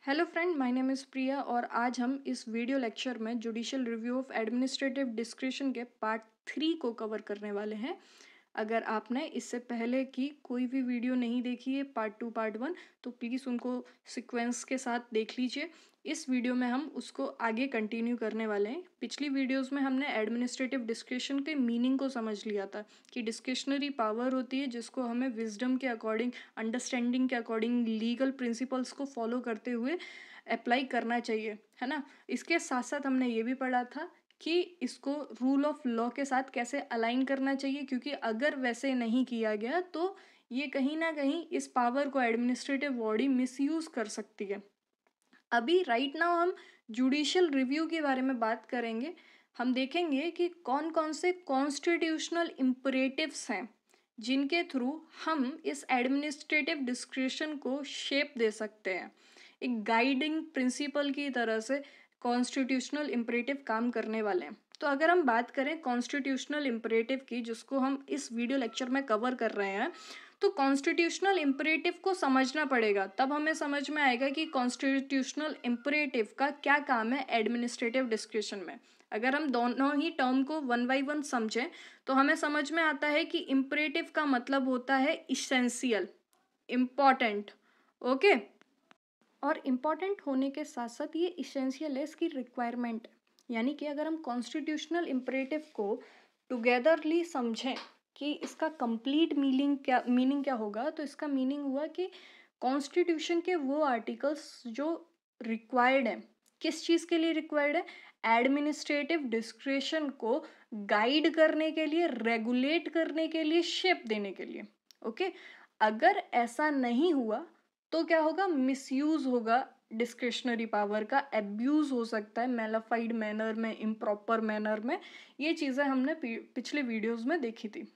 Hello friend, my name is Priya और आज हम इस वीडियो लेक्चर में judicial review of administrative discretion के पार्ट 3 को कवर करने वाले हैं। अगर आपने इससे पहले की कोई भी वीडियो नहीं देखी है पार्ट 2 पार्ट 1 तो प्लीज़ उनको सीक्वेंस के साथ देख लीजिए। इस वीडियो में हम उसको आगे कंटिन्यू करने वाले हैं। पिछली वीडियोस में हमने एडमिनिस्ट्रेटिव डिस्क्रिशन के मीनिंग को समझ लिया था कि डिस्क्रिशनरी पावर होती है जिसको हमें विजडम के अकॉर्डिंग, अंडरस्टैंडिंग के अकॉर्डिंग, लीगल प्रिंसिपल्स को फॉलो करते हुए अप्लाई करना चाहिए, है ना। इसके साथ साथ हमने ये भी पढ़ा था कि इसको रूल ऑफ लॉ के साथ कैसे अलाइन करना चाहिए, क्योंकि अगर वैसे नहीं किया गया तो ये कहीं ना कहीं इस पावर को एडमिनिस्ट्रेटिव बॉडी मिसयूज कर सकती है। अभी राइट नाउ हम जुडिशियल रिव्यू के बारे में बात करेंगे। हम देखेंगे कि कौन कौन से कॉन्स्टिट्यूशनल इम्परेटिव्स हैं जिनके थ्रू हम इस एडमिनिस्ट्रेटिव डिस्क्रिशन को शेप दे सकते हैं। एक गाइडिंग प्रिंसिपल की तरह से कॉन्स्टिट्यूशनल इम्परेटिव काम करने वाले हैं। तो अगर हम बात करें कॉन्स्टिट्यूशनल इम्परेटिव की, जिसको हम इस वीडियो लेक्चर में कवर कर रहे हैं, तो कॉन्स्टिट्यूशनल इम्परेटिव को समझना पड़ेगा, तब हमें समझ में आएगा कि कॉन्स्टिट्यूशनल इम्परेटिव का क्या काम है एडमिनिस्ट्रेटिव डिस्क्रिशन में। अगर हम दोनों ही टर्म को वन बाई वन समझें तो हमें समझ में आता है कि इम्परेटिव का मतलब होता है इसेंशियल, इम्पॉर्टेंट। ओके, और इम्पॉर्टेंट होने के साथ साथ ये इसेंशियल है, इसकी रिक्वायरमेंट। यानी कि अगर हम कॉन्स्टिट्यूशनल इम्परेटिव को टुगेदरली समझें कि इसका कंप्लीट मीनिंग क्या होगा, तो इसका मीनिंग हुआ कि कॉन्स्टिट्यूशन के वो आर्टिकल्स जो रिक्वायर्ड हैं, किस चीज़ के लिए रिक्वायर्ड है, एडमिनिस्ट्रेटिव डिस्क्रिशन को गाइड करने के लिए, रेगुलेट करने के लिए, शेप देने के लिए। ओके, अगर ऐसा नहीं हुआ तो क्या होगा, मिसयूज होगा डिस्क्रिशनरी पावर का, एब्यूज हो सकता है मेलाफाइड मैनर में, इम्प्रॉपर मैनर में। ये चीज़ें हमने पिछले वीडियोस में देखी थी।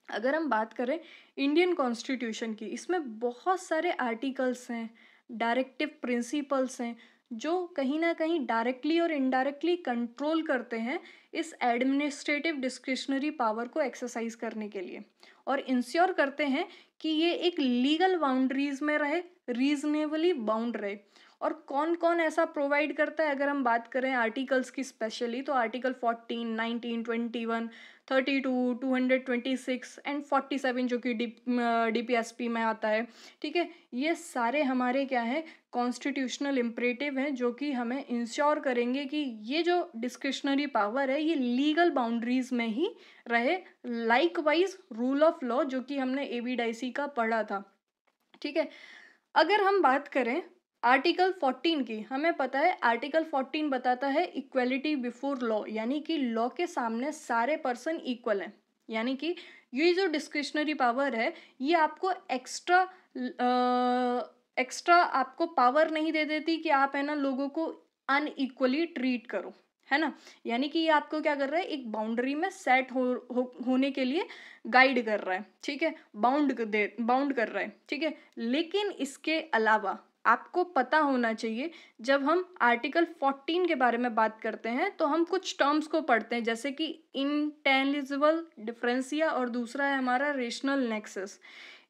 अगर हम बात करें इंडियन कॉन्स्टिट्यूशन की, इसमें बहुत सारे आर्टिकल्स हैं, डायरेक्टिव प्रिंसिपल्स हैं जो कहीं ना कहीं डायरेक्टली और इनडायरेक्टली कंट्रोल करते हैं इस एडमिनिस्ट्रेटिव डिस्क्रिशनरी पावर को एक्सरसाइज करने के लिए, और इंश्योर करते हैं कि ये एक लीगल बाउंड्रीज में रहे, रीजनेबली बाउंड रहे। और कौन कौन ऐसा प्रोवाइड करता है, अगर हम बात करें आर्टिकल्स की स्पेशली, तो आर्टिकल 14, 19, 21, 32, 226 एंड 47 जो कि डीपीएसपी में आता है। ठीक है, ये सारे हमारे क्या है, कॉन्स्टिट्यूशनल इम्परेटिव हैं जो कि हमें इंश्योर करेंगे कि ये जो डिस्क्रिशनरी पावर है ये लीगल बाउंड्रीज में ही रहे। लाइकवाइज रूल ऑफ लॉ जो कि हमने एबीडाइसी का पढ़ा था। ठीक है, अगर हम बात करें आर्टिकल 14 की, हमें पता है आर्टिकल 14 बताता है इक्वलिटी बिफोर लॉ, यानी कि लॉ के सामने सारे पर्सन इक्वल हैं। यानी कि ये जो डिस्क्रिशनरी पावर है ये आपको एक्स्ट्रा आपको पावर नहीं दे देती कि आप है ना लोगों को अनइक्वली ट्रीट करो, है ना। यानी कि ये आपको क्या कर रहा है, एक बाउंड्री में सेट होने के लिए गाइड कर रहा है। ठीक है, बाउंड कर रहा है। ठीक है, लेकिन इसके अलावा आपको पता होना चाहिए, जब हम आर्टिकल 14 के बारे में बात करते हैं तो हम कुछ टर्म्स को पढ़ते हैं, जैसे कि इंटेलिजिबल डिफरेंशिया और दूसरा है हमारा रेशनल नेक्सस।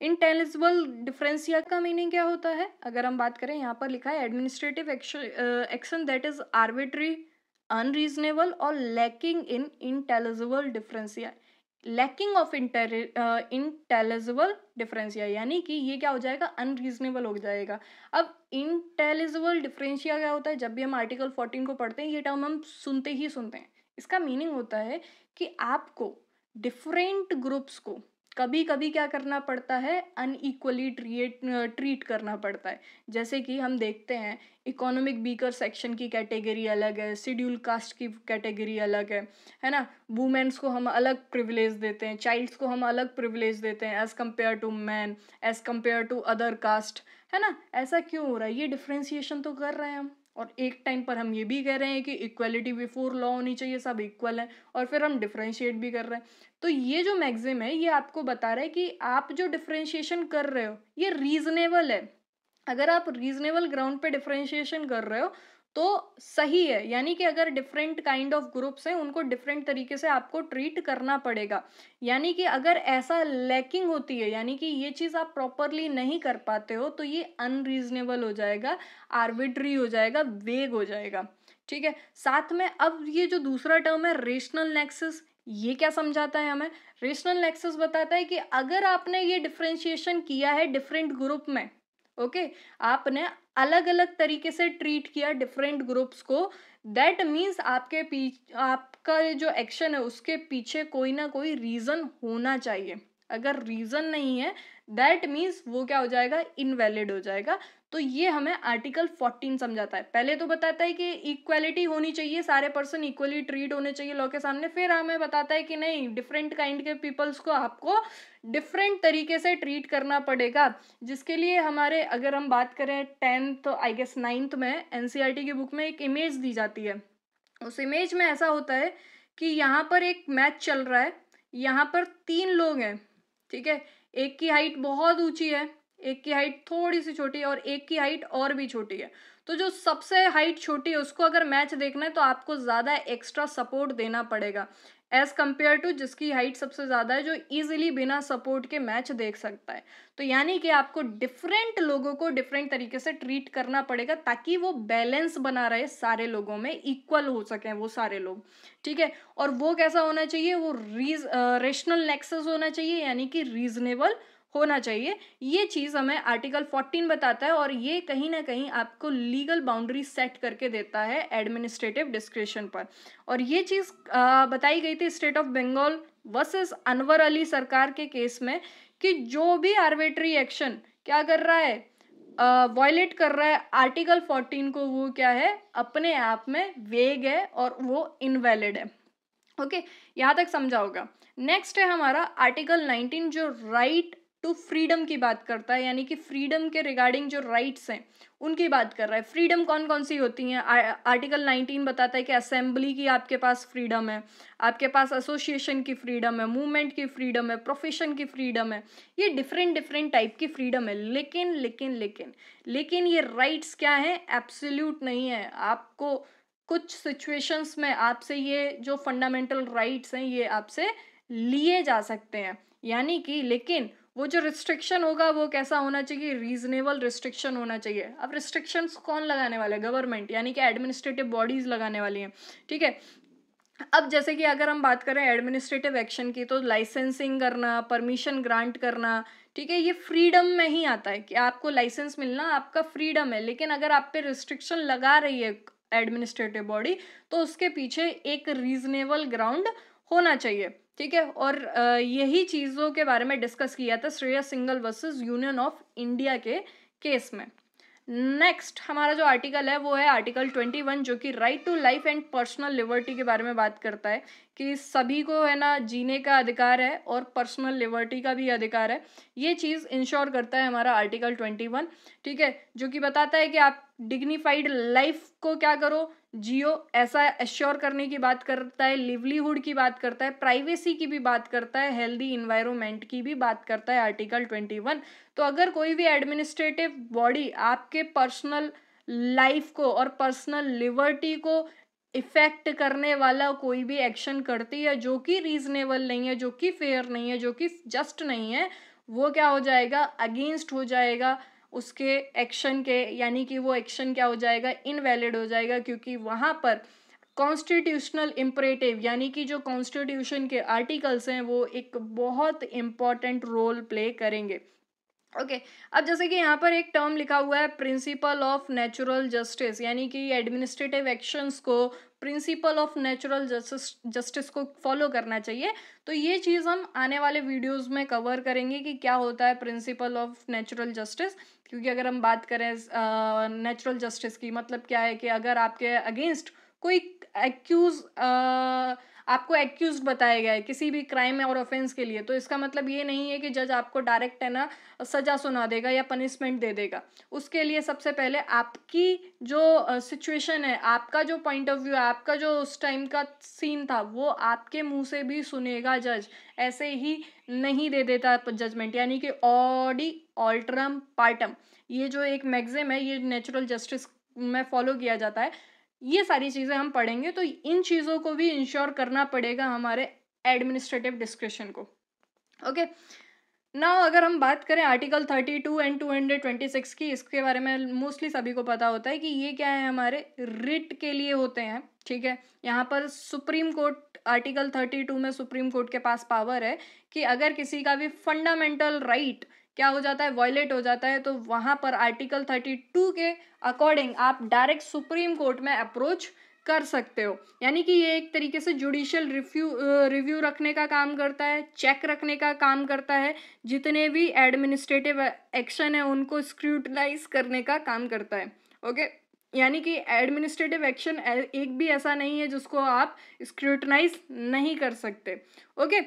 इंटेलिजिबल डिफरेंशिया का मीनिंग क्या होता है, अगर हम बात करें, यहाँ पर लिखा है administrative action that is arbitrary, unreasonable और lacking in intelligible differentia. Lacking of intelligible differentia यानी कि ये क्या हो जाएगा, अनरीजनेबल हो जाएगा। अब इंटेलिजिबल डिफरेंशिया क्या होता है, जब भी हम आर्टिकल 14 को पढ़ते हैं ये टर्म हम सुनते हैं। इसका मीनिंग होता है कि आपको डिफरेंट ग्रुप्स को कभी कभी क्या करना पड़ता है, अनइक्वली ट्रीट करना पड़ता है। जैसे कि हम देखते हैं इकोनॉमिक वीकर सेक्शन की कैटेगरी अलग है, शेड्यूल कास्ट की कैटेगरी अलग है ना। वुमेन्स को हम अलग प्रिविलेज देते हैं, चाइल्ड्स को हम अलग प्रिविलेज देते हैं as compare to man, as compare to other caste, है ना। ऐसा क्यों हो रहा है, ये डिफ्रेंसिएशन तो कर रहे हैं हम, और एक टाइम पर हम ये भी कह रहे हैं कि इक्वलिटी बिफोर लॉ होनी चाहिए, सब इक्वल है, और फिर हम डिफ्रेंशिएट भी कर रहे हैं। तो ये जो मैक्सिम है ये आपको बता रहा है कि आप जो डिफ्रेंशिएशन कर रहे हो ये रीजनेबल है। अगर आप रीजनेबल ग्राउंड पे डिफ्रेंशिएशन कर रहे हो तो सही है, यानी कि अगर डिफरेंट काइंड ऑफ ग्रुप्स हैं उनको डिफरेंट तरीके से आपको ट्रीट करना पड़ेगा। यानी कि अगर ऐसा लैकिंग होती है, यानी कि ये चीज़ आप प्रॉपरली नहीं कर पाते हो, तो ये अनरीजनेबल हो जाएगा, आर्बिट्री हो जाएगा, वेग हो जाएगा। ठीक है, साथ में अब ये जो दूसरा टर्म है रेशनल नेक्सस, ये क्या समझाता है हमें? रेशनल नेक्सस बताता है कि अगर आपने ये डिफरेंशिएशन किया है डिफरेंट ग्रुप में, ओके, आपने अलग अलग तरीके से ट्रीट किया डिफरेंट ग्रुप्स को, दैट मीन्स आपका जो एक्शन है उसके पीछे कोई ना कोई रीजन होना चाहिए। अगर रीजन नहीं है, दैट मीन्स वो क्या हो जाएगा, इनवैलिड हो जाएगा। तो ये हमें आर्टिकल 14 समझाता है। पहले तो बताता है कि इक्वालिटी होनी चाहिए, सारे पर्सन इक्वली ट्रीट होने चाहिए लॉ के सामने, फिर हमें बताता है कि नहीं, डिफरेंट काइंड के पीपल्स को आपको डिफरेंट तरीके से ट्रीट करना पड़ेगा। जिसके लिए हमारे, अगर हम बात करें 10th आई गेस 9th में एनसीईआरटी की बुक में एक इमेज दी जाती है। उस इमेज में ऐसा होता है कि यहाँ पर एक मैच चल रहा है, यहाँ पर 3 लोग हैं, ठीक है, एक की हाइट बहुत ऊंची है, एक की हाइट थोड़ी सी छोटी है और एक की हाइट और भी छोटी है। तो जो सबसे हाइट छोटी है उसको अगर मैच देखना है तो आपको ज़्यादा एक्स्ट्रा सपोर्ट देना पड़ेगा एज कंपेयर टू जिसकी हाइट सबसे ज़्यादा है, जो इजीली बिना सपोर्ट के मैच देख सकता है। तो यानी कि आपको डिफरेंट लोगों को डिफरेंट तरीके से ट्रीट करना पड़ेगा ताकि वो बैलेंस बना रहे, सारे लोगों में इक्वल हो सकें वो सारे लोग। ठीक है, और वो कैसा होना चाहिए, वो रेशनल नेक्सस होना चाहिए, यानी कि रीजनेबल होना चाहिए। ये चीज़ हमें आर्टिकल 14 बताता है और ये कहीं ना कहीं आपको लीगल बाउंड्री सेट करके देता है एडमिनिस्ट्रेटिव डिस्क्रिशन पर। और ये चीज़ बताई गई थी state of Bengal versus Anwar Ali Sarkar के केस में, कि जो भी आर्बिट्री एक्शन क्या कर रहा है, वायलेट कर रहा है आर्टिकल 14 को, वो क्या है, अपने आप में वेग है और वो इनवैलिड है। ओके, यहाँ तक समझा होगा। नेक्स्ट है हमारा आर्टिकल 19 जो राइट टू फ्रीडम की बात करता है, यानी कि फ्रीडम के रिगार्डिंग जो राइट्स हैं उनकी बात कर रहा है। फ्रीडम कौन कौन सी होती हैं? आर्टिकल 19 बताता है कि असेंबली की आपके पास फ्रीडम है, आपके पास एसोसिएशन की फ्रीडम है, मूवमेंट की फ्रीडम है, प्रोफेशन की फ्रीडम है। ये डिफरेंट डिफरेंट टाइप की फ्रीडम है। लेकिन लेकिन लेकिन लेकिन ये राइट्स क्या है, एब्सोल्यूट नहीं है। आपको कुछ सिचुएशंस में आपसे ये जो फंडामेंटल राइट्स हैं ये आपसे लिए जा सकते हैं, यानी कि लेकिन वो जो रिस्ट्रिक्शन होगा वो कैसा होना चाहिए, रीजनेबल रिस्ट्रिक्शन होना चाहिए। अब रिस्ट्रिक्शंस कौन लगाने वाला है? गवर्नमेंट, यानी कि एडमिनिस्ट्रेटिव बॉडीज लगाने वाली हैं। ठीक है, अब जैसे कि अगर हम बात करें एडमिनिस्ट्रेटिव एक्शन की, तो लाइसेंसिंग करना, परमिशन ग्रांट करना, ठीक है, ये फ्रीडम में ही आता है कि आपको लाइसेंस मिलना आपका फ्रीडम है। लेकिन अगर आप पे रिस्ट्रिक्शन लगा रही है एडमिनिस्ट्रेटिव बॉडी, तो उसके पीछे एक रीजनेबल ग्राउंड होना चाहिए। ठीक है, और यही चीज़ों के बारे में डिस्कस किया था Shreyas Singhal versus union of India के केस में। नेक्स्ट हमारा जो आर्टिकल है वो है आर्टिकल 21, जो कि right to life and personal liberty के बारे में बात करता है कि सभी को है ना जीने का अधिकार है और पर्सनल लिबर्टी का भी अधिकार है। ये चीज़ इंश्योर करता है हमारा आर्टिकल 21। ठीक है, जो कि बताता है कि आप डिग्निफाइड लाइफ को क्या करो, जियो, ऐसा एश्योर करने की बात करता है, लिवलीहुड की बात करता है, प्राइवेसी की भी बात करता है, हेल्दी इन्वायरमेंट की भी बात करता है आर्टिकल 21। तो अगर कोई भी एडमिनिस्ट्रेटिव बॉडी आपके पर्सनल लाइफ को और पर्सनल लिबर्टी को इफेक्ट करने वाला कोई भी एक्शन करती है जो कि रीजनेबल नहीं है, जो कि फेयर नहीं है, जो कि जस्ट नहीं है, वो क्या हो जाएगा, अगेंस्ट हो जाएगा उसके एक्शन के, यानी कि वो एक्शन क्या हो जाएगा, इनवैलिड हो जाएगा, क्योंकि वहाँ पर कॉन्स्टिट्यूशनल इम्परेटिव, यानी कि जो कॉन्स्टिट्यूशन के आर्टिकल्स हैं वो एक बहुत इम्पॉर्टेंट रोल प्ले करेंगे। ओके, अब जैसे कि यहाँ पर एक टर्म लिखा हुआ है प्रिंसिपल ऑफ नेचुरल जस्टिस, यानी कि एडमिनिस्ट्रेटिव एक्शंस को प्रिंसिपल ऑफ नेचुरल जस्टिस को फॉलो करना चाहिए। तो ये चीज़ हम आने वाले वीडियोस में कवर करेंगे कि क्या होता है प्रिंसिपल ऑफ नेचुरल जस्टिस। क्योंकि अगर हम बात करें नेचुरल जस्टिस की, मतलब क्या है कि अगर आपके अगेंस्ट कोई एक्यूज आपको एक्यूज बताया गया है किसी भी क्राइम और ऑफेंस के लिए, तो इसका मतलब ये नहीं है कि जज आपको डायरेक्ट है ना सजा सुना देगा या पनिशमेंट दे देगा। उसके लिए सबसे पहले आपकी जो सिचुएशन है, आपका जो पॉइंट ऑफ व्यू है, आपका जो उस टाइम का सीन था, वो आपके मुंह से भी सुनेगा जज, ऐसे ही नहीं दे देता जजमेंट। यानी कि ऑडी ऑल्टरम पार्टम, ये जो एक मैग्जिम है, ये नेचुरल जस्टिस में फॉलो किया जाता है, ये सारी चीज़ें हम पढ़ेंगे। तो इन चीज़ों को भी इंश्योर करना पड़ेगा हमारे एडमिनिस्ट्रेटिव डिस्क्रिशन को। ओके, नाउ अगर हम बात करें आर्टिकल 32 एंड 226 की, इसके बारे में मोस्टली सभी को पता होता है कि ये क्या है, हमारे रिट के लिए होते हैं। ठीक है, यहाँ पर सुप्रीम कोर्ट आर्टिकल 32 में सुप्रीम कोर्ट के पास पावर है कि अगर किसी का भी फंडामेंटल राइट क्या हो जाता है, वायलेट हो जाता है, तो वहाँ पर आर्टिकल 32 के अकॉर्डिंग आप डायरेक्ट सुप्रीम कोर्ट में अप्रोच कर सकते हो। यानी कि ये एक तरीके से जुडिशियल रिव्यू रखने का काम करता है, चेक रखने का काम करता है, जितने भी एडमिनिस्ट्रेटिव एक्शन है उनको स्क्रूटनाइज करने का काम करता है। ओके, यानी कि एडमिनिस्ट्रेटिव एक्शन एक भी ऐसा नहीं है जिसको आप स्क्रूटनाइज नहीं कर सकते। ओके,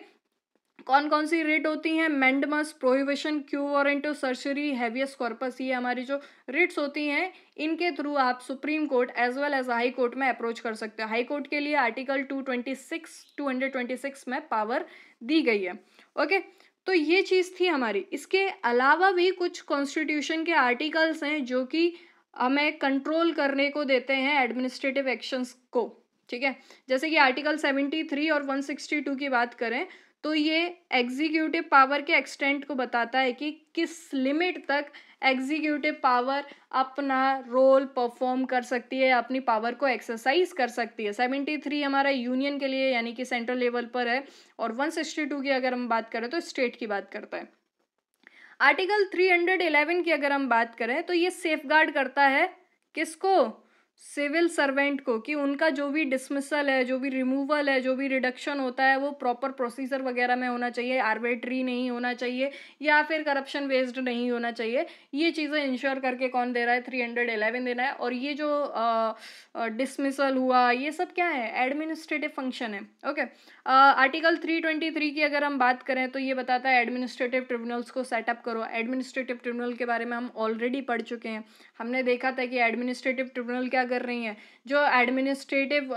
कौन कौन सी रिट होती हैं? Mandamus, prohibition, quo warranto, certiorari, habeas corpus, ये हमारी जो रिट्स होती हैं, इनके थ्रू आप Supreme Court as well as High Court में अप्रोच कर सकते हो। हाई कोर्ट के लिए आर्टिकल 226 में पावर दी गई है। ओके, तो ये चीज़ थी हमारी। इसके अलावा भी कुछ कॉन्स्टिट्यूशन के आर्टिकल्स हैं जो कि हमें कंट्रोल करने को देते हैं एडमिनिस्ट्रेटिव एक्शंस को। ठीक है, जैसे कि आर्टिकल 73 और 162 की बात करें तो ये एग्जीक्यूटिव पावर के एक्सटेंट को बताता है कि किस लिमिट तक एग्जीक्यूटिव पावर अपना रोल परफॉर्म कर सकती है, अपनी पावर को एक्सरसाइज कर सकती है। 73 हमारा यूनियन के लिए यानी कि सेंट्रल लेवल पर है, और 162 की अगर हम बात करें तो स्टेट की बात करता है। आर्टिकल 311 की अगर हम बात करें तो ये सेफगार्ड करता है किसको? सिविल सर्वेंट को, कि उनका जो भी डिसमिसल है, जो भी रिमूवल है, जो भी रिडक्शन होता है वो प्रॉपर प्रोसीजर वगैरह में होना चाहिए, आर्बिट्री नहीं होना चाहिए या फिर करप्शन बेस्ड नहीं होना चाहिए। ये चीज़ें इंश्योर करके कौन दे रहा है? 311 दे रहा है। और ये जो डिसमिसल हुआ, ये सब क्या है? एडमिनिस्ट्रेटिव फंक्शन है। ओके, आर्टिकल 323 की अगर हम बात करें तो ये बताता है एडमिनिस्ट्रेटिव ट्रिब्यूनल्स को सेटअप करो। एडमिनिस्ट्रेटिव ट्रिब्यूनल के बारे में हम ऑलरेडी पढ़ चुके हैं। हमने देखा था कि एडमिनिस्ट्रेटिव ट्रिब्यूनल क्या कर रही हैं, जो एडमिनिस्ट्रेटिव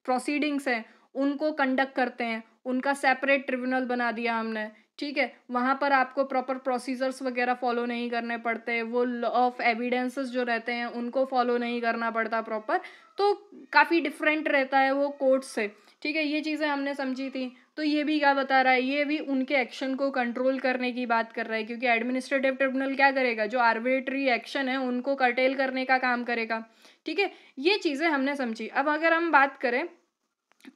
प्रोसीडिंग्स हैं उनको कंडक्ट करते हैं, उनका सेपरेट ट्रिब्यूनल बना दिया हमने। ठीक है, वहाँ पर आपको प्रॉपर प्रोसीजर्स वगैरह फॉलो नहीं करने पड़ते, वो लॉ ऑफ एविडेंसेस जो रहते हैं उनको फॉलो नहीं करना पड़ता प्रॉपर, तो काफ़ी डिफरेंट रहता है वो कोर्ट से। ठीक है, ये चीज़ें हमने समझी थी। तो ये भी क्या बता रहा है? ये भी उनके एक्शन को कंट्रोल करने की बात कर रहा है, क्योंकि एडमिनिस्ट्रेटिव ट्रिब्यूनल क्या करेगा? जो आर्बिट्री एक्शन है उनको कर्टेल करने का काम करेगा। ठीक है, ये चीज़ें हमने समझी। अब अगर हम बात करें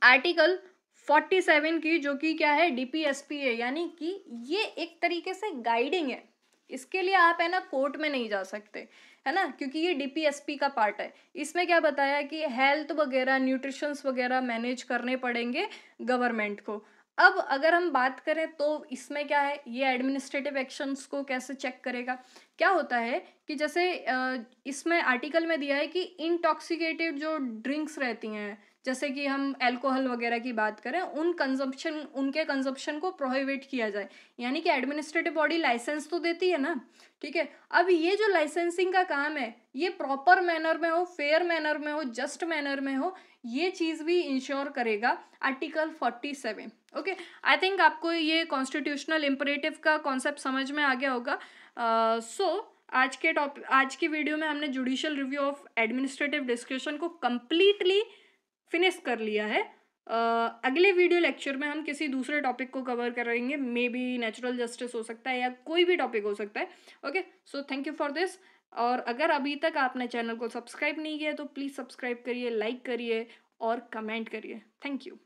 आर्टिकल 47 की, जो कि क्या है? डीपीएसपी है, यानी कि ये एक तरीके से गाइडिंग है। इसके लिए आप है ना कोर्ट में नहीं जा सकते, है ना, क्योंकि ये डीपीएसपी का पार्ट है। इसमें क्या बताया कि हेल्थ वगैरह, न्यूट्रिशंस वगैरह मैनेज करने पड़ेंगे गवर्नमेंट को। अब अगर हम बात करें तो इसमें क्या है? ये एडमिनिस्ट्रेटिव एक्शंस को कैसे चेक करेगा? क्या होता है कि जैसे इसमें आर्टिकल में दिया है कि इंटॉक्सिकेटेड जो ड्रिंक्स रहती हैं, जैसे कि हम अल्कोहल वगैरह की बात करें, उनके कंजप्शन को प्रोहिबिट किया जाए। यानी कि एडमिनिस्ट्रेटिव बॉडी लाइसेंस तो देती है ना। ठीक है, अब ये जो लाइसेंसिंग का काम है ये प्रॉपर मैनर में हो, फेयर मैनर में हो, जस्ट मैनर में हो, ये चीज़ भी इंश्योर करेगा आर्टिकल 47। ओके, आई थिंक आपको ये कॉन्स्टिट्यूशनल इम्परेटिव का कॉन्सेप्ट समझ में आ गया होगा। आज की वीडियो में हमने judicial review of administrative discretion को कंप्लीटली फिनिश कर लिया है। अगले वीडियो लेक्चर में हम किसी दूसरे टॉपिक को कवर करेंगे, मे बी नेचुरल जस्टिस हो सकता है या कोई भी टॉपिक हो सकता है। Okay, so thank you for this. और अगर अभी तक आपने चैनल को सब्सक्राइब नहीं किया तो प्लीज़ सब्सक्राइब करिए, लाइक करिए और कमेंट करिए। Thank you.